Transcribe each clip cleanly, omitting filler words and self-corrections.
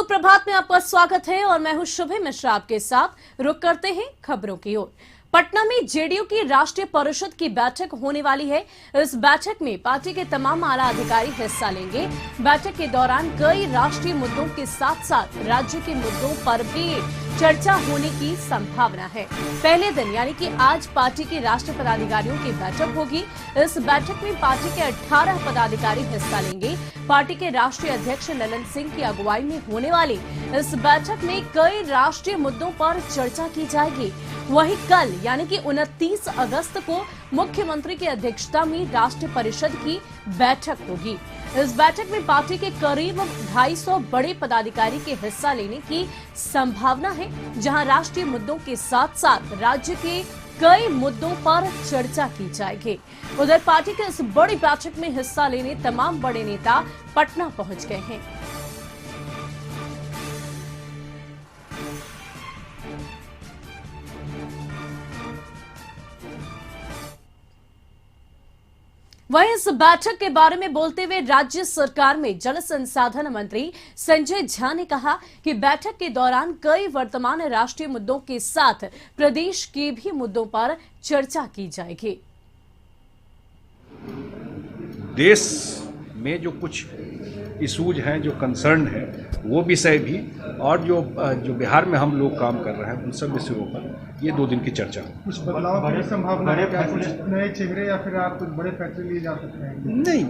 सुप्रभात में आपका स्वागत है और मैं हूं शुभे मिश्रा आपके साथ। रुक करते हैं खबरों की ओर। पटना में जेडीयू की राष्ट्रीय परिषद की बैठक होने वाली है। इस बैठक में पार्टी के तमाम आला अधिकारी हिस्सा लेंगे। बैठक के दौरान कई राष्ट्रीय मुद्दों के साथ साथ राज्य के मुद्दों पर भी चर्चा होने की संभावना है। पहले दिन यानी कि आज पार्टी के राष्ट्रीय पदाधिकारियों की बैठक होगी। इस बैठक में पार्टी के 18 पदाधिकारी हिस्सा लेंगे। पार्टी के राष्ट्रीय अध्यक्ष ललन सिंह की अगुवाई में होने वाली इस बैठक में कई राष्ट्रीय मुद्दों पर चर्चा की जाएगी। वहीं कल यानी कि 29 अगस्त को मुख्यमंत्री की अध्यक्षता में राष्ट्रीय परिषद की बैठक होगी। इस बैठक में पार्टी के करीब 250 बड़े पदाधिकारी के हिस्सा लेने की संभावना है, जहां राष्ट्रीय मुद्दों के साथ साथ राज्य के कई मुद्दों पर चर्चा की जाएगी। उधर पार्टी के इस बड़ी बैठक में हिस्सा लेने तमाम बड़े नेता पटना पहुंच गए हैं। वहीं इस बैठक के बारे में बोलते हुए राज्य सरकार में जल संसाधन मंत्री संजय झा ने कहा कि बैठक के दौरान कई वर्तमान राष्ट्रीय मुद्दों के साथ प्रदेश के भी मुद्दों पर चर्चा की जाएगी। देश में जो कुछ इशूज हैं, जो कंसर्न है, वो विषय भी और जो बिहार में हम लोग काम कर रहे हैं उन सब विषयों पर ये 2 दिन की चर्चा हो। कुछ बदलाव की संभावना है क्या? कुछ नए चेहरे या फिर आप कुछ बड़े फैसले लिए जा सकते हैं? नहीं,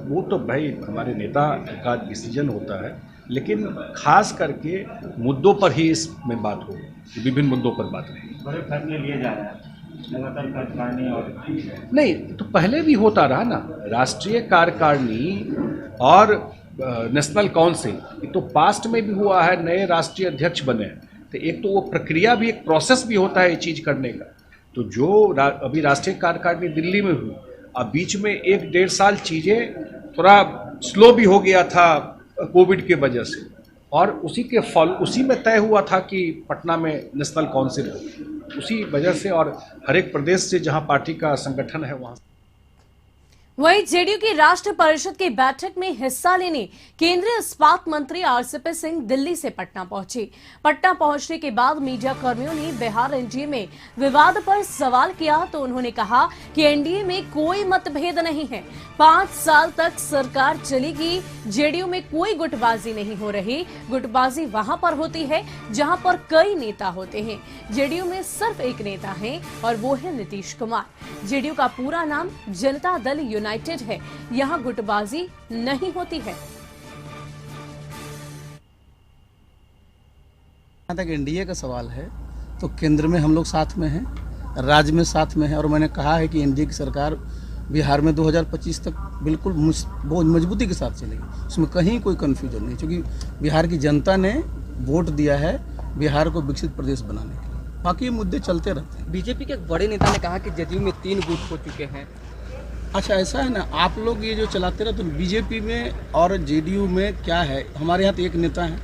वो तो भाई हमारे नेता का डिसीजन होता है, लेकिन खास करके मुद्दों पर ही इसमें बात हो, विभिन्न मुद्दों पर बात नहीं। बड़े फैसले लिए जा रहे हैं लगातार कार्यकारिणी और नहीं तो पहले भी होता रहा ना, राष्ट्रीय कार्यकारिणी और नेशनल काउंसिल, ये तो पास्ट में भी हुआ है। नए राष्ट्रीय अध्यक्ष बने हैं तो एक तो वो प्रक्रिया भी, एक प्रोसेस भी होता है ये चीज़ करने का। तो जो अभी राष्ट्रीय कार्यकारिणी दिल्ली में हुई, अब बीच में 1-1.5 साल चीज़ें थोड़ा स्लो भी हो गया था कोविड के वजह से, और उसी में तय हुआ था कि पटना में नेशनल काउंसिल हो, उसी वजह से, और हर एक प्रदेश से जहां पार्टी का संगठन है वहां। वहीं जेडीयू की राष्ट्रीय परिषद की बैठक में हिस्सा लेने केंद्रीय इस्पात मंत्री आरसीपी सिंह दिल्ली से पटना पहुंचे। पटना पहुंचने के बाद मीडिया कर्मियों ने बिहार एनडीए में विवाद पर सवाल किया तो उन्होंने कहा कि एनडीए में कोई मतभेद नहीं है, 5 साल तक सरकार चलेगी। जेडीयू में कोई गुटबाजी नहीं हो रही, गुटबाजी वहां पर होती है जहां पर कई नेता होते हैं। जेडीयू में सिर्फ एक नेता है और वो है नीतीश कुमार। जेडीयू का पूरा नाम जनता दल यूनाइटेड है, यहां गुटबाजी नहीं होती है। जहाँ तक एनडीए का सवाल है तो केंद्र में हम लोग साथ में हैं, राज्य में साथ में हैं, और मैंने कहा है कि एनडीए की सरकार बिहार में 2025 तक बिल्कुल बहुत मजबूती के साथ चलेगी। उसमें कहीं कोई कन्फ्यूजन नहीं, क्योंकि बिहार की जनता ने वोट दिया है बिहार को विकसित प्रदेश बनाने के लिए। बाकी मुद्दे चलते रहते हैं। बीजेपी के एक बड़े नेता ने कहा कि जदयू में 3 गुट हो चुके हैं। अच्छा, ऐसा है ना, आप लोग ये जो चलाते रहते हैं बीजेपी में और जेडीयू में क्या है, हमारे यहाँ तो एक नेता है।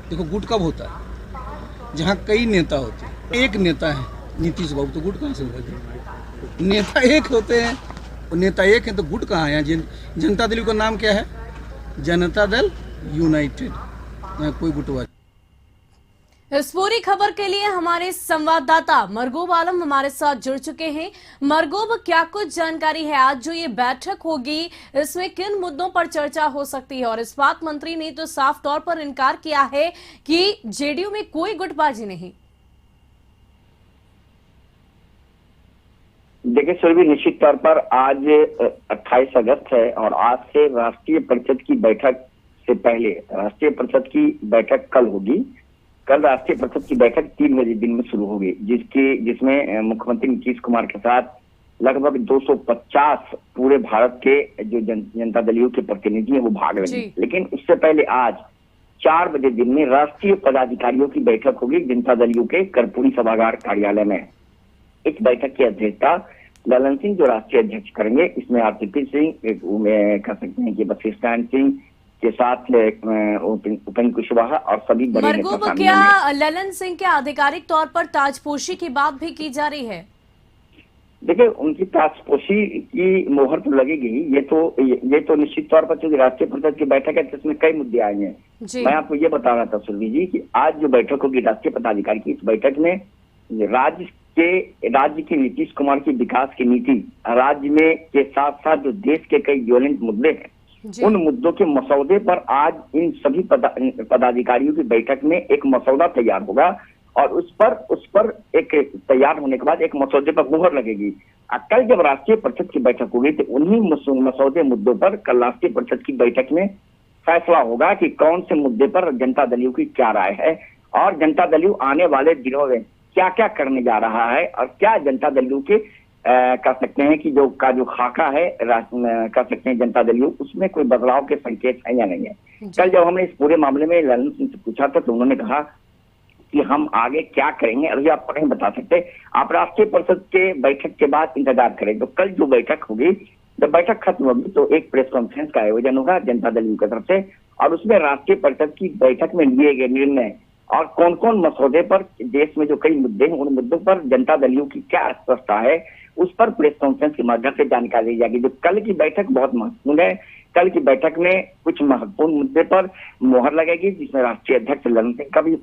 देखो गुट कब होता है, जहाँ कई नेता होते हैं। एक नेता है नीतीश बाबू, तो गुट कहाँ से होगा? नेता एक होते हैं, नेता एक है तो गुट कहाँ है? जनता दल का नाम क्या है? जनता दल यूनाइटेड, कोई गुटबाजी। इस पूरी खबर के लिए हमारे संवाददाता मरगूब आलम हमारे साथ जुड़ चुके हैं। मरगूब, क्या कुछ जानकारी है, आज जो ये बैठक होगी इसमें किन मुद्दों पर चर्चा हो सकती है? और इस्पात मंत्री ने तो साफ तौर पर इनकार किया है कि जेडीयू में कोई गुटबाजी नहीं। देखिए सुरभि, निश्चित तौर पर आज 28 अगस्त है और आज से राष्ट्रीय परिषद की बैठक से पहले राष्ट्रीय परिषद की बैठक कल होगी। कल राष्ट्रीय परिषद की बैठक 3 बजे दिन में शुरू होगी, जिसमें मुख्यमंत्री नीतीश कुमार के साथ लगभग 250 पूरे भारत के जो जनता दलियों के प्रतिनिधि हैं वो भाग रहे हैं। लेकिन उससे पहले आज 4 बजे दिन में राष्ट्रीय पदाधिकारियों की बैठक होगी जनता दलियों के कर्पूरी सभागार कार्यालय में। इस बैठक की अध्यक्षता ललन सिंह जो राष्ट्रीय अध्यक्ष करेंगे। इसमें आरसीपी सिंह, कह सकते हैं कि वशिष्ठान सिंह के साथ उपेंद्र कुशवाहा और सभी बड़े नेता शामिल होंगे। क्या ललन सिंह के आधिकारिक तौर पर ताजपोशी की बात भी की जा रही है? देखिए, उनकी ताजपोशी की मोहर तो लगेगी ही। ये तो निश्चित तौर पर, चूंकि राष्ट्रीय परिषद की बैठक है तो इसमें कई मुद्दे आएंगे। जी। मैं आपको ये बता रहा था सुरभि जी कि आज जो बैठक होगी राष्ट्रीय पदाधिकारी की, इस बैठक में राज्य की नीतीश कुमार की विकास की नीति, राज्य में के साथ साथ जो देश के कई ज्वलंत मुद्दे हैं, जी। उन मुद्दों के मसौदे पर आज इन सभी पदाधिकारियों की बैठक में एक मसौदा तैयार होगा और उस पर एक तैयार होने के बाद एक मसौदे पर मुहर लगेगी। कल जब राष्ट्रीय परिषद की बैठक होगी तो उन्हीं मसौदे मुद्दों पर कल राष्ट्रीय परिषद की बैठक में फैसला होगा कि कौन से मुद्दे पर जनता दल यू की क्या राय है और जनता दल यू आने वाले दिनों में क्या क्या करने जा रहा है और क्या जनता दल यू के कह सकते हैं कि जो खाका है कह सकते हैं जनता दल यू, उसमें कोई बदलाव के संकेत है या नहीं है। कल जब हमने इस पूरे मामले में ललन सिंह से पूछा था तो उन्होंने कहा कि हम आगे क्या करेंगे अभी आपको नहीं बता सकते, आप राष्ट्रीय परिषद के बैठक के बाद इंतजार करें। तो कल जो बैठक होगी, जब बैठक खत्म होगी तो एक प्रेस कॉन्फ्रेंस का आयोजन होगा जनता दल यू की तरफ से और उसमें राष्ट्रीय परिषद की बैठक में लिए गए निर्णय और कौन कौन मसौदे पर देश में जो कई मुद्दे हैं उन मुद्दों पर जनता दल यू की क्या स्पष्टता है, उस पर प्रेस कॉन्फ्रेंस के माध्यम से जानकारी दी जाएगी। जो कल की बैठक बहुत महत्वपूर्ण है। कल की बैठक में कुछ महत्वपूर्ण मुद्दे पर मोहर लगेगी, जिसमें राष्ट्रीय अध्यक्ष ललन सिंह का भी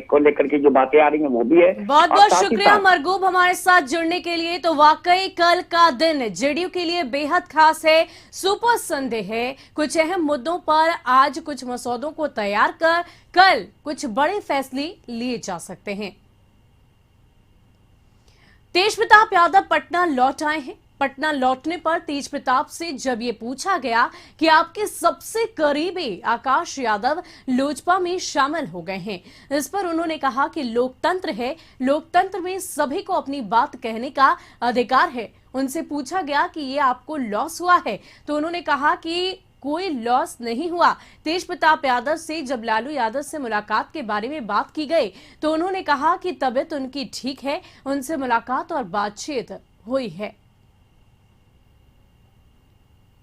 को लेकर के जो बातें आ रही हैं वो भी है। बहुत बहुत शुक्रिया मरगूब हमारे साथ जुड़ने के लिए। तो वाकई कल का दिन जेडीयू के लिए बेहद खास है, सुपर संडे है। कुछ अहम मुद्दों पर आज कुछ मसौदों को तैयार कर कल कुछ बड़े फैसले लिए जा सकते हैं। तेज प्रताप यादव पटना लौट आए हैं। पटना लौटने पर तेज प्रताप से जब ये पूछा गया कि आपके सबसे करीबी आकाश यादव लोजपा में शामिल हो गए हैं, इस पर उन्होंने कहा कि लोकतंत्र है, लोकतंत्र में सभी को अपनी बात कहने का अधिकार है। उनसे पूछा गया कि ये आपको लॉस हुआ है तो उन्होंने कहा कि कोई लॉस नहीं हुआ। तेज प्रताप यादव से जब लालू यादव से मुलाकात के बारे में बात की गई तो उन्होंने कहा कि तबीयत उनकी ठीक है, उनसे मुलाकात और बातचीत हुई है।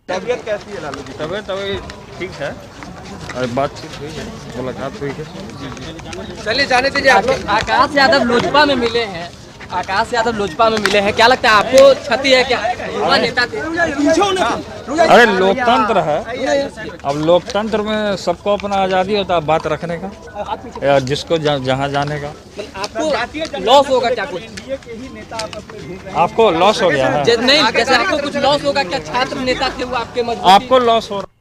तबीयत कैसी है लालू जी? तबीयत अभी ठीक है और बातचीत हुई है, मुलाकात हुई है। चलिए जाने दीजिए। आप लोग आकाश यादव लोजपा में मिले हैं, आकाश यादव लोजपा में मिले हैं, क्या लगता है आपको क्षति है क्या? युवा नेता थे। अरे लोकतंत्र है, अब लोकतंत्र में सबको अपना आज़ादी होता है बात रखने का या जिसको जहाँ जाने का। आपको लॉस होगा क्या कुछ? आपको लॉस हो गया है? नहीं, जैसे आपको कुछ लॉस होगा क्या? छात्र नेता थे वो आपके मजबूती। आपको लॉस हो रहा?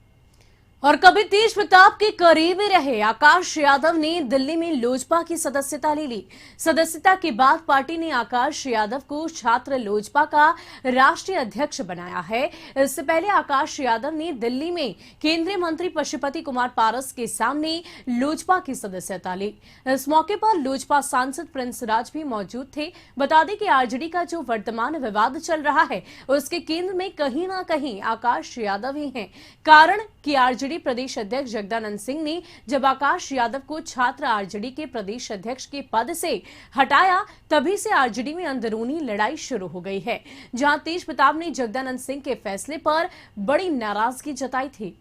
और कभी तेज प्रताप के करीबी रहे आकाश यादव ने दिल्ली में लोजपा की सदस्यता ले ली। सदस्यता के बाद पार्टी ने आकाश यादव को छात्र लोजपा का राष्ट्रीय अध्यक्ष बनाया है। इससे पहले आकाश यादव ने दिल्ली में केंद्रीय मंत्री पशुपति कुमार पारस के सामने लोजपा की सदस्यता ली। इस मौके पर लोजपा सांसद प्रिंस राज भी मौजूद थे। बता दें कि आरजेडी का जो वर्तमान विवाद चल रहा है उसके केंद्र में कहीं ना कहीं आकाश यादव ही हैं। कारण कि आरजेडी प्रदेश अध्यक्ष जगदानंद सिंह ने जब आकाश यादव को छात्र आरजेडी के प्रदेश अध्यक्ष के पद से हटाया तभी से आरजेडी में अंदरूनी लड़ाई शुरू हो गई है, जहां तेज प्रताप ने जगदानंद सिंह के फैसले पर बड़ी नाराजगी जताई थी।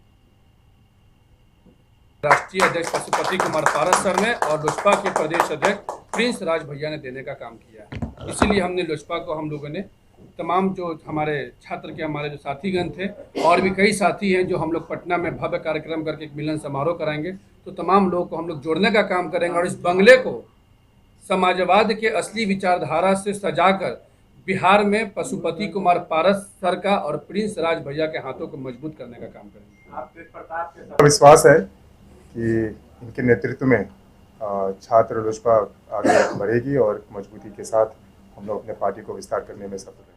राष्ट्रीय अध्यक्ष पशुपति कुमार पारस सर ने और लोजपा के प्रदेश अध्यक्ष प्रिंस राज भैया ने देने का काम किया है। इसीलिए हमने लोजपा को, हम लोगों ने तमाम जो हमारे छात्र के हमारे जो साथीगण थे और भी कई साथी हैं जो हम लोग पटना में भव्य कार्यक्रम करके एक मिलन समारोह कराएंगे, तो तमाम लोगों को हम लोग जोड़ने का काम करेंगे और इस बंगले को समाजवाद के असली विचारधारा से सजाकर बिहार में पशुपति कुमार पारस सर का और प्रिंस राज भैया के हाथों को मजबूत करने का काम करेंगे। विश्वास है कि इनके नेतृत्व में छात्र लोजपा आगे बढ़ेगी और मजबूती के साथ हम लोग अपने पार्टी को विस्तार करने में सफल हैं।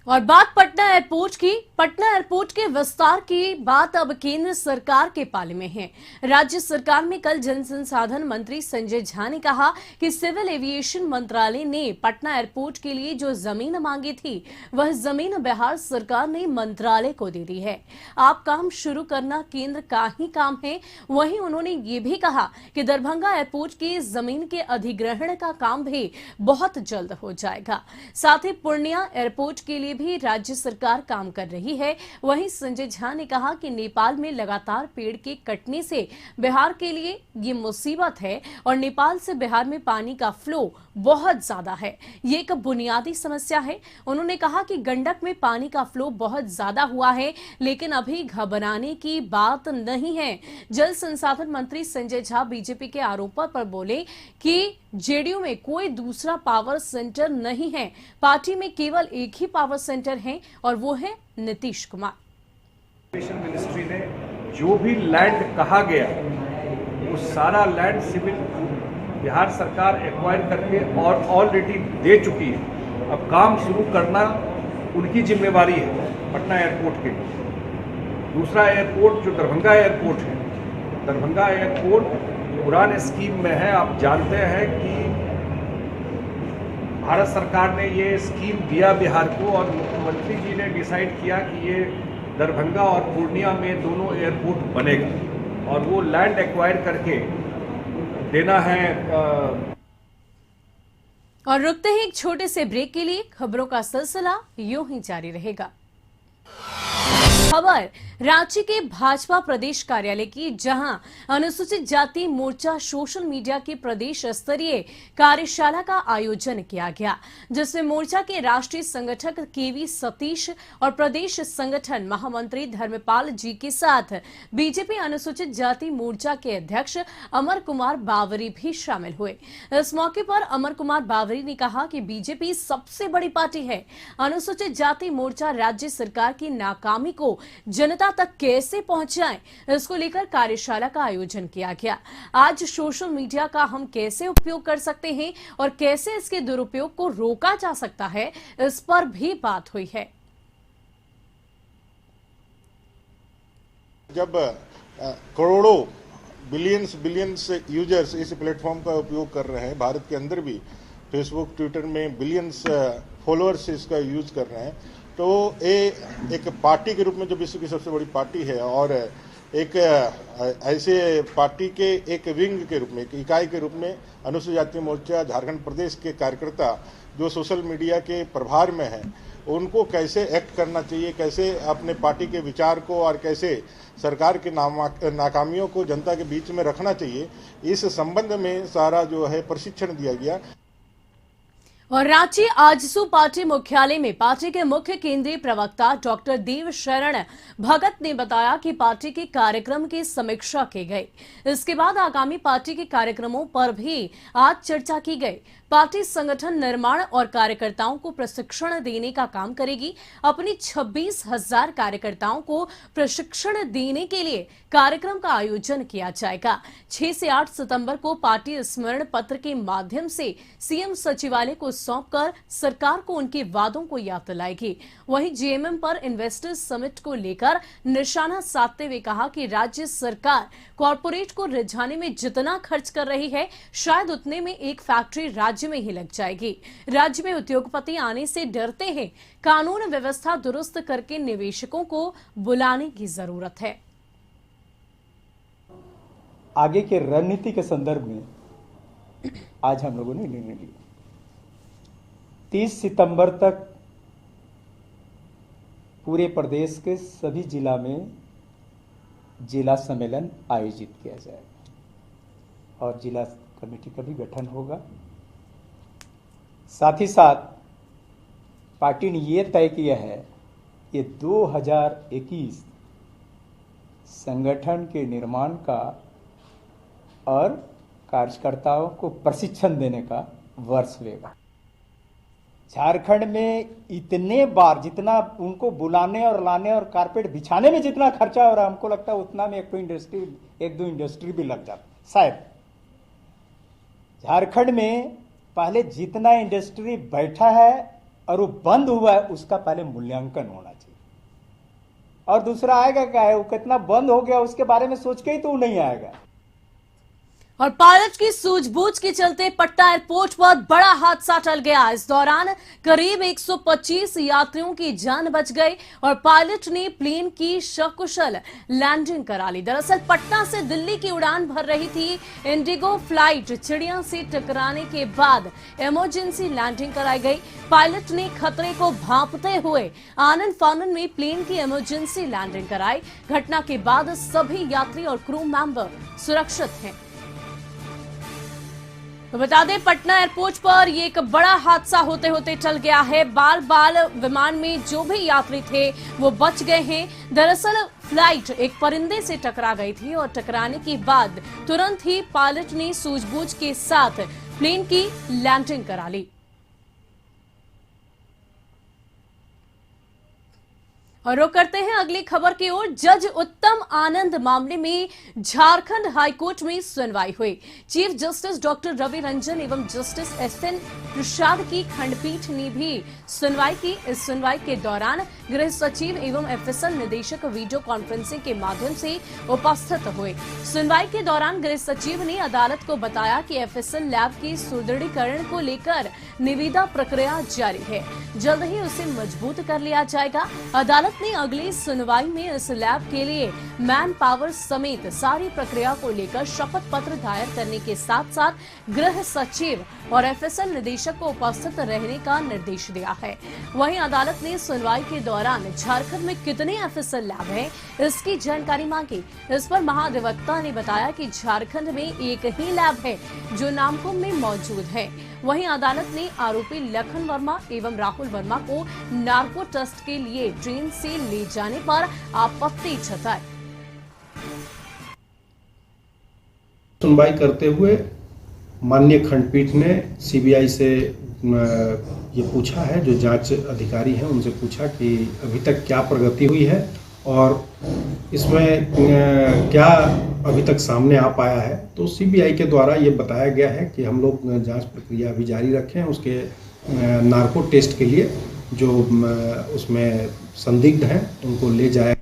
और बात पटना एयरपोर्ट की। पटना एयरपोर्ट के विस्तार की बात अब केंद्र सरकार के पाले में है। राज्य सरकार में कल जल संसाधन मंत्री संजय झा ने कहा कि सिविल एविएशन मंत्रालय ने पटना एयरपोर्ट के लिए जो जमीन मांगी थी वह जमीन बिहार सरकार ने मंत्रालय को दे दी है। आप काम शुरू करना केंद्र का ही काम है। वहीं उन्होंने ये भी कहा कि दरभंगा एयरपोर्ट की जमीन के अधिग्रहण का काम भी बहुत जल्द हो जाएगा। साथ ही पूर्णिया एयरपोर्ट के लिए भी राज्य सरकार काम कर रही है। वहीं संजय झा ने कहा कि नेपाल में लगातार पेड़ के कटने से बिहार के लिए ये मुसीबत है और नेपाल से बिहार में पानी का फ्लो बहुत ज्यादा है। ये एक बुनियादी समस्या है। उन्होंने कहा कि गंडक में पानी का फ्लो बहुत ज्यादा हुआ है, लेकिन अभी घबराने की बात नहीं है। जल संसाधन मंत्री संजय झा बीजेपी के आरोपों पर बोले कि जेडीयू में कोई दूसरा पावर सेंटर नहीं है, पार्टी में केवल एक ही पावर सेंटर है और वो है नीतीश कुमार। मिनिस्ट्री ने जो भी लैंड कहा गया वो सारा लैंड सिविल बिहार सरकार एक्वायर करके और ऑलरेडी दे चुकी है। अब काम शुरू करना उनकी जिम्मेवारी है पटना एयरपोर्ट के लिए। दूसरा एयरपोर्ट जो दरभंगा एयरपोर्ट है, दरभंगा एयरपोर्ट पुराने स्कीम में है। आप जानते हैं कि भारत सरकार ने ये स्कीम दिया बिहार को और मुख्यमंत्री जी ने डिसाइड किया कि ये दरभंगा और पूर्णिया में दोनों एयरपोर्ट बनेगा और वो लैंड एक्वायर करके देना है। और रुकते ही एक छोटे से ब्रेक के लिए खबरों का सिलसिला यूं ही जारी रहेगा। खबर रांची के भाजपा प्रदेश कार्यालय की, जहां अनुसूचित जाति मोर्चा सोशल मीडिया की प्रदेश स्तरीय कार्यशाला का आयोजन किया गया, जिसमें मोर्चा के राष्ट्रीय संगठक केवी सतीश और प्रदेश संगठन महामंत्री धर्मपाल जी के साथ बीजेपी अनुसूचित जाति मोर्चा के अध्यक्ष अमर कुमार बावरी भी शामिल हुए। इस मौके पर अमर कुमार बावरी ने कहा कि बीजेपी सबसे बड़ी पार्टी है। अनुसूचित जाति मोर्चा राज्य सरकार की नाकामी को जनता तक कैसे पहुंचाएं, इसको लेकर कार्यशाला का आयोजन किया गया। आज सोशल मीडिया का हम कैसे उपयोग कर सकते हैं और कैसे इसके दुरुपयोग को रोका जा सकता है, इस पर भी बात हुई है। जब करोड़ों बिलियंस यूजर्स इस प्लेटफॉर्म का उपयोग कर रहे हैं, भारत के अंदर भी फेसबुक ट्विटर में बिलियंस फॉलोअर्स इसका यूज कर रहे हैं, तो एक पार्टी के रूप में जो विश्व की सबसे बड़ी पार्टी है और एक ऐसे पार्टी के एक विंग के रूप में, एक इकाई के रूप में अनुसूचित जाति मोर्चा झारखंड प्रदेश के कार्यकर्ता जो सोशल मीडिया के प्रभार में हैं, उनको कैसे एक्ट करना चाहिए, कैसे अपने पार्टी के विचार को और कैसे सरकार की नाकामियों को जनता के बीच में रखना चाहिए, इस संबंध में सारा जो है प्रशिक्षण दिया गया। और रांची आजसू पार्टी मुख्यालय में पार्टी के मुख्य केंद्रीय प्रवक्ता डॉक्टर देव शरण भगत ने बताया कि पार्टी के कार्यक्रम की समीक्षा की गई। इसके बाद आगामी पार्टी के कार्यक्रमों पर भी आज चर्चा की गई। पार्टी संगठन निर्माण और कार्यकर्ताओं को प्रशिक्षण देने का काम करेगी। अपनी 26,000 कार्यकर्ताओं को प्रशिक्षण देने के लिए कार्यक्रम का आयोजन किया जाएगा। 6 से 8 सितंबर को पार्टी स्मरण पत्र के माध्यम से सीएम सचिवालय को सौंपकर सरकार को उनके वादों को याद दिलाएगी। वहीं जेएमएम पर इन्वेस्टर्स समिट को लेकर निशाना साधते हुए कहा कि राज्य सरकार कॉरपोरेट को रिझाने में जितना खर्च कर रही है, शायद उतने में एक फैक्ट्री राज्य में ही लग जाएगी। राज्य में उद्योगपति आने से डरते हैं। कानून व्यवस्था दुरुस्त करके निवेशकों को बुलाने की जरूरत है। आगे के रणनीति के संदर्भ में आज हम लोगों ने निर्णय लिया। 30 सितंबर तक पूरे प्रदेश के सभी जिला में जिला सम्मेलन आयोजित किया जाएगा और जिला कमेटी का भी गठन होगा। साथ ही साथ पार्टी ने ये तय किया है कि 2021 संगठन के निर्माण का और कार्यकर्ताओं को प्रशिक्षण देने का वर्ष लेगा। झारखंड में इतने बार जितना उनको बुलाने और लाने और कारपेट बिछाने में जितना खर्चा हो रहा है, हमको लगता है उतना में एक दो इंडस्ट्री भी लग जाता शायद। झारखंड में पहले जितना इंडस्ट्री बैठा है और वो बंद हुआ है, उसका पहले मूल्यांकन होना चाहिए। और दूसरा आएगा क्या है, वो कितना बंद हो गया उसके बारे में सोच के ही तो नहीं आएगा। और पायलट की सूझबूझ के चलते पटना एयरपोर्ट पर बड़ा हादसा टल गया। इस दौरान करीब 125 यात्रियों की जान बच गई और पायलट ने प्लेन की सकुशल लैंडिंग करा ली। दरअसल पटना से दिल्ली की उड़ान भर रही थी इंडिगो फ्लाइट। चिड़िया से टकराने के बाद इमरजेंसी लैंडिंग कराई गई। पायलट ने खतरे को भांपते हुए आनन फानन में प्लेन की इमरजेंसी लैंडिंग कराई। घटना के बाद सभी यात्री और क्रू मेंबर सुरक्षित हैं। तो बता दें पटना एयरपोर्ट पर ये एक बड़ा हादसा होते होते टल गया है। बाल विमान में जो भी यात्री थे वो बच गए हैं। दरअसल फ्लाइट एक परिंदे से टकरा गई थी और टकराने के बाद तुरंत ही पायलट ने सूझबूझ के साथ प्लेन की लैंडिंग करा ली। और रुक करते हैं अगली खबर की ओर। जज उत्तम आनंद मामले में झारखंड हाईकोर्ट में सुनवाई हुई। Chief justice doctor Ravi Ranjan एवं जस्टिस एसएन प्रसाद की खंडपीठ ने भी सुनवाई की। इस सुनवाई के दौरान गृह सचिव एवं एफएसएल निदेशक वीडियो कॉन्फ्रेंसिंग के माध्यम से उपस्थित हुए। सुनवाई के दौरान गृह सचिव ने अदालत को बताया कि एफएसएल लैब की सुदृढ़ीकरण को लेकर निविदा प्रक्रिया जारी है, जल्द ही उसे मजबूत कर लिया जाएगा। अदालत ने अगली सुनवाई में इस लैब के लिए मैन पावर समेत सारी प्रक्रिया को लेकर शपथ पत्र दायर करने के साथ साथ गृह सचिव और एफएसएल निदेशक को उपस्थित रहने का निर्देश दिया है। वहीं अदालत ने सुनवाई के दौरान झारखंड में कितने एफएसएल लैब हैं, इसकी जानकारी मांगी। इस पर महाधिवक्ता ने बताया कि झारखंड में एक ही लैब है जो नामकुम में मौजूद है। वहीं अदालत ने आरोपी लखन वर्मा एवं राहुल वर्मा को नार्को टेस्ट के लिए ट्रेन से ले जाने पर आपत्ति जताई। सुनवाई करते हुए माननीय खंडपीठ ने सीबीआई से ये पूछा है, जो जांच अधिकारी हैं उनसे पूछा कि अभी तक क्या प्रगति हुई है और इसमें क्या अभी तक सामने आ पाया है। तो सीबीआई के द्वारा ये बताया गया है कि हम लोग जांच प्रक्रिया अभी जारी रखें, उसके नार्को टेस्ट के लिए जो उसमें संदिग्ध हैं उनको ले जाए।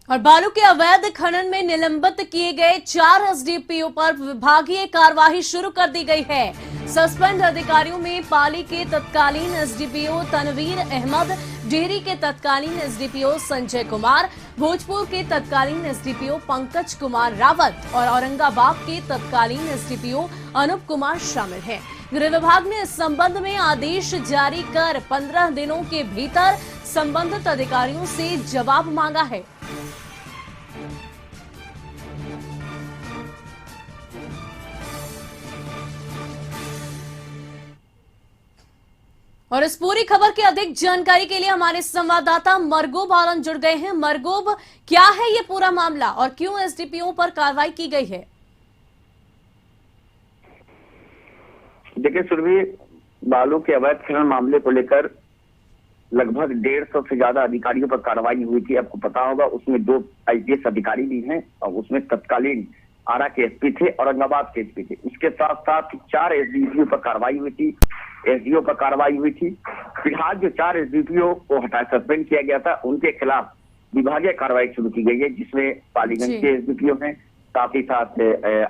और बालू के अवैध खनन में निलंबित किए गए 4 एसडीपीओ पर विभागीय कार्यवाही शुरू कर दी गई है। सस्पेंड अधिकारियों में पाली के तत्कालीन एसडीपीओ तनवीर अहमद, डेहरी के तत्कालीन एसडीपीओ संजय कुमार, भोजपुर के तत्कालीन एसडीपीओ पंकज कुमार रावत और औरंगाबाद के तत्कालीन एसडीपीओ अनूप कुमार शामिल हैं। गृह विभाग ने इस संबंध में आदेश जारी कर 15 दिनों के भीतर संबंधित अधिकारियों से जवाब मांगा है। और इस पूरी खबर की अधिक जानकारी के लिए हमारे संवाददाता मरगूब आलम जुड़ गए हैं। मरगूब, क्या है ये पूरा मामला और क्यों एसडीपीओ पर कार्रवाई की गई है? देखिए सुरभि, बालू के अवैध खनन मामले को लेकर लगभग 150 से ज्यादा अधिकारियों पर कार्रवाई हुई थी। आपको पता होगा उसमें 2 आईपीएस अधिकारी भी हैं और उसमें तत्कालीन आरा के एसपी थे, औरंगाबाद के एसपी थे। इसके साथ साथ 4 एसडीपीओ पर कार्रवाई हुई थी, एसडीओ पर कार्रवाई हुई थी। फिलहाल जो 4 एसडीपीओ को सस्पेंड किया गया था उनके खिलाफ विभागीय कार्रवाई शुरू की गई है, जिसमें पालीगंज के एसडीपीओ हैं, साथ ही साथ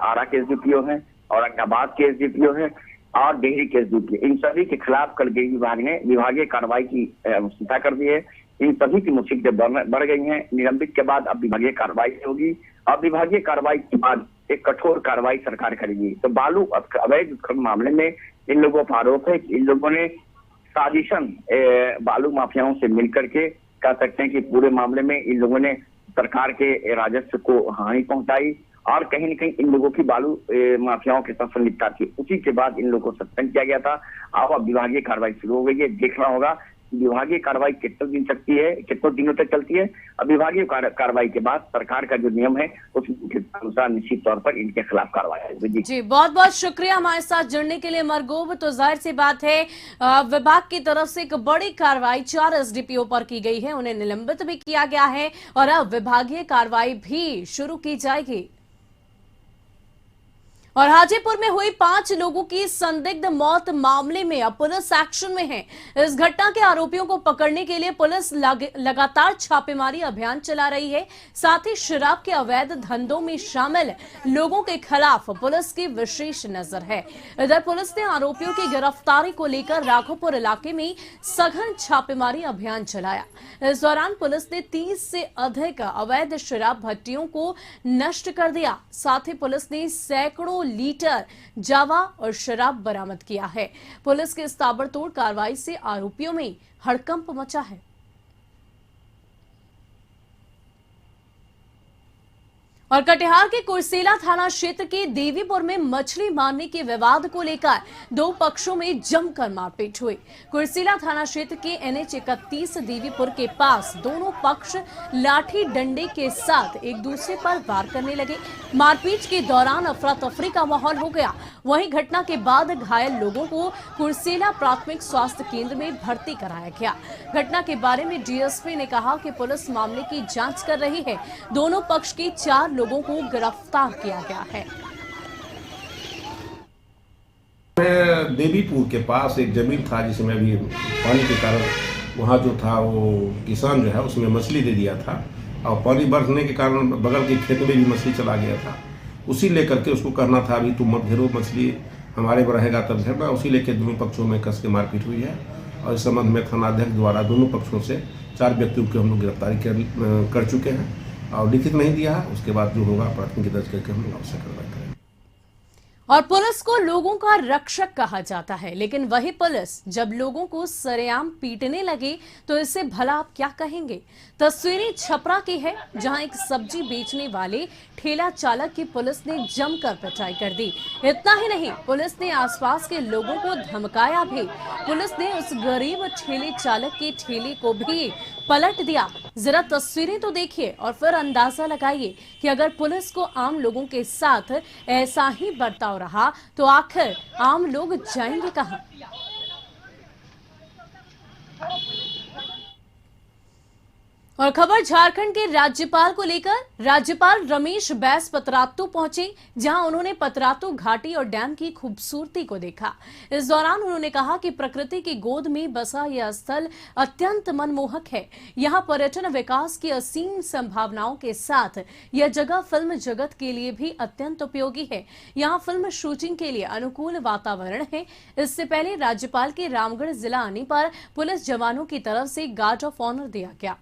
आरा के एसडीपीओ हैं, औरंगाबाद के एसडीपीओ हैं और डेहरी के एसडीपीओ। इन सभी के खिलाफ कल गृह विभाग ने विभागीय कार्रवाई की अनुशंसा कर दी है। इन सभी की मुसीबतें बढ़ गई हैं। निलंबित के बाद अब विभागीय कार्रवाई होगी और विभागीय कार्रवाई के बाद एक कठोर कार्रवाई सरकार करेगी। तो बालू अवैध उत्खनन मामले में इन लोगों पर आरोप है कि इन लोगों ने साजिशन बालू माफियाओं से मिलकर के कह सकते हैं कि पूरे मामले में इन लोगों ने सरकार के राजस्व को हानि पहुंचाई और कहीं न कहीं इन लोगों की बालू माफियाओं के साथ संलिप्तता थी। उसी के बाद इन लोगों को सस्पेंड किया गया था। अब विभागीय कार्रवाई शुरू हो गई है। देखना होगा विभागीय कार्रवाई कितने दिन सकती है, कितने दिनों तक चलती है। अब विभागीय कार्रवाई के बाद सरकार का जो नियम है उसके अनुसार निश्चित तौर पर इनके खिलाफ कार्रवाई होगी। जी, बहुत बहुत शुक्रिया हमारे साथ जुड़ने के लिए मरगूब। तो जाहिर सी बात है विभाग की तरफ से एक बड़ी कार्रवाई 4 एसडीपीओ पर की गई है, उन्हें निलंबित भी किया गया है और अब विभागीय कार्रवाई भी शुरू की जाएगी। और हाजीपुर में हुई 5 लोगों की संदिग्ध मौत मामले में अब पुलिस एक्शन में है। इस घटना के आरोपियों को पकड़ने के लिए पुलिस लगातार छापेमारी अभियान चला रही है। साथ ही शराब के अवैध धंधों में शामिल लोगों के खिलाफ पुलिस की विशेष नजर है। इधर पुलिस ने आरोपियों की गिरफ्तारी को लेकर राघोपुर इलाके में सघन छापेमारी अभियान चलाया। इस दौरान पुलिस ने 30 से अधिक अवैध शराब भट्टियों को नष्ट कर दिया। साथ ही पुलिस ने सैकड़ों लीटर जावा और शराब बरामद किया है। पुलिस की इस ताबड़तोड़ कार्रवाई से आरोपियों में हड़कंप मचा है। और कटिहार के कुर्सेला थाना क्षेत्र के देवीपुर में मछली मारने के विवाद को लेकर दो पक्षों में जमकर मारपीट हुई। कुर्सेला थाना क्षेत्र के NH 31 देवीपुर के पास दोनों पक्ष लाठी डंडे के साथ एक दूसरे पर वार करने लगे। मारपीट के दौरान अफरा तफरी का माहौल हो गया। वहीं घटना के बाद घायल लोगों को कुर्सेला प्राथमिक स्वास्थ्य केंद्र में भर्ती कराया गया। घटना के बारे में DSP ने कहा कि पुलिस मामले की जांच कर रही है। दोनों पक्ष के 4 लोगों को गिरफ्तार किया गया है। देवीपुर के पास एक जमीन था जिसमें अभी पानी के कारण वहाँ जो था वो किसान जो है उसमें मछली दे दिया था और पानी बढ़ने के कारण बगल के खेत में भी मछली चला गया था। उसी लेकर के उसको कहना था अभी तुम मत घेरो, मछली हमारे में रहेगा तब घेरना। उसी लेकर दोनों पक्षों में कस के मारपीट हुई है और इस संबंध में थानाध्यक्ष द्वारा दोनों पक्षों से 4 व्यक्तियों की हम लोग गिरफ्तारी कर चुके हैं और लिखित नहीं दिया है। उसके बाद जो होगा प्राथमिकी दर्ज करके हम लोग आवश्यक कार्रवाई करेंगे। और पुलिस को लोगों का रक्षक कहा जाता है, लेकिन वही पुलिस जब लोगों को सरेआम पीटने लगे तो इसे भला आप क्या कहेंगे। तस्वीरें छपरा की है, जहां एक सब्जी बेचने वाले ठेला चालक की पुलिस ने जमकर पिटाई कर दी। इतना ही नहीं, पुलिस ने आसपास के लोगों को धमकाया भी। पुलिस ने उस गरीब ठेले चालक के ठेले को भी पलट दिया। जरा तस्वीरें तो देखिए और फिर अंदाजा लगाइए कि अगर पुलिस को आम लोगों के साथ ऐसा ही बर्ताव रहा तो आखिर आम लोग जाएंगे कहां। और खबर झारखंड के राज्यपाल को लेकर। राज्यपाल रमेश बैस पतरातू पहुंचे, जहां उन्होंने पतरातू घाटी और डैम की खूबसूरती को देखा। इस दौरान उन्होंने कहा कि प्रकृति की गोद में बसा यह स्थल अत्यंत मनमोहक है। यहां पर्यटन विकास की असीम संभावनाओं के साथ यह जगह फिल्म जगत के लिए भी अत्यंत उपयोगी है। यहां फिल्म शूटिंग के लिए अनुकूल वातावरण है। इससे पहले राज्यपाल के रामगढ़ जिला आने पर पुलिस जवानों की तरफ से गार्ड ऑफ ऑनर दिया गया।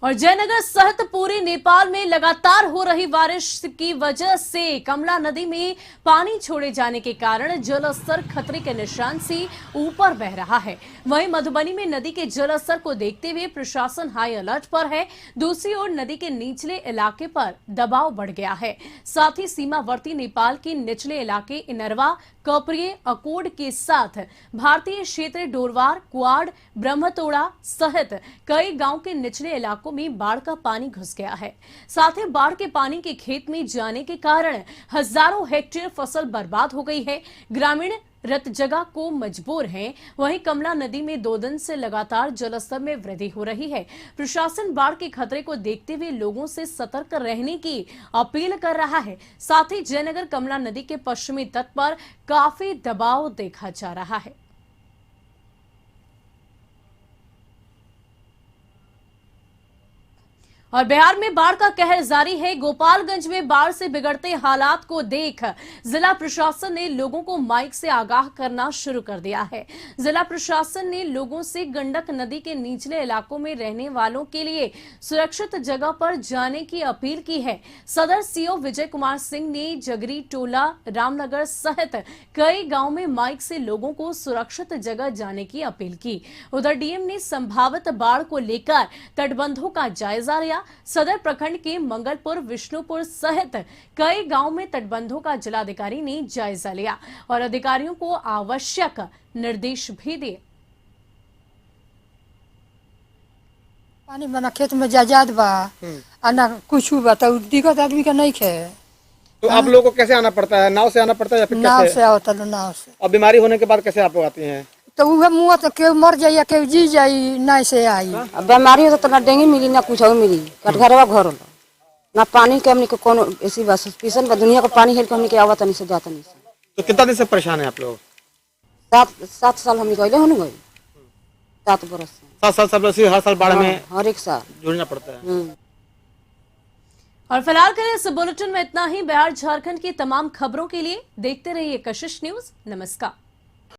और जयनगर सहित पूरे नेपाल में लगातार हो रही बारिश की वजह से कमला नदी में पानी छोड़े जाने के कारण जलस्तर खतरे के निशान से ऊपर बह रहा है। वहीं मधुबनी में नदी के जलस्तर को देखते हुए प्रशासन हाई अलर्ट पर है। दूसरी ओर नदी के निचले इलाके पर दबाव बढ़ गया है। साथ ही सीमावर्ती नेपाल के निचले इलाके इनरवा, कपरिये, अकोड के साथ भारतीय क्षेत्र डोरवार, कुआड, ब्रह्मतोड़ा सहित कई गांव के निचले इलाकों में बाढ़ का पानी घुस गया है। साथ ही बाढ़ के पानी के खेत में जाने के कारण हजारों हेक्टेयर फसल बर्बाद हो गई है। ग्रामीण रत जगह को मजबूर हैं। वहीं कमला नदी में 2 दिन से लगातार जलस्तर में वृद्धि हो रही है। प्रशासन बाढ़ के खतरे को देखते हुए लोगों से सतर्क रहने की अपील कर रहा है। साथ ही जयनगर कमला नदी के पश्चिमी तट पर काफी दबाव देखा जा रहा है। और बिहार में बाढ़ का कहर जारी है। गोपालगंज में बाढ़ से बिगड़ते हालात को देख जिला प्रशासन ने लोगों को माइक से आगाह करना शुरू कर दिया है। जिला प्रशासन ने लोगों से गंडक नदी के निचले इलाकों में रहने वालों के लिए सुरक्षित जगह पर जाने की अपील की है। सदर सीओ विजय कुमार सिंह ने जगरी, टोला, रामनगर सहित कई गांव में माइक से लोगों को सुरक्षित जगह जाने की अपील की। उधर डीएम ने संभावित बाढ़ को लेकर तटबंधों का जायजा लिया। सदर प्रखंड के मंगलपुर, विष्णुपुर सहित कई गांव में तटबंधों का जिलाधिकारी ने जायजा लिया और अधिकारियों को आवश्यक निर्देश भी दिए। पानी बना खेत में जायदाद बा ना कुछ बा तो दिक्कत आदमी का नहीं खे। तो आप लोगों को कैसे आना पड़ता है? नाव से आना पड़ता है या फिर नाव से आता है? नाव से। और बीमारी होने के बाद कैसे आप लोग आते हैं? तो वह मुँह तो केव मर जाइए, केव जी जाई, नहीं से आई। अब बीमारी हो तो ना डेंगू मिली ना कुछ मिली। कटघरवा घर होला ना पानी के हमने को कोनो ऐसी बस पीसन का दुनिया का पानी हेल के हमने के आवत नहीं से जाता नहीं से। तो कितना दिन से परेशान है आप लोग? 7 साल हमने गए होने गए 7 बरस से। 7 साल सब लोग हर साल बाढ़ में हर एक साल जुड़ना पड़ता है। और फिलहाल के लिए इस बुलेटिन में इतना ही। बिहार झारखंड की तमाम खबरों के लिए देखते रहिए कशिश न्यूज। नमस्कार।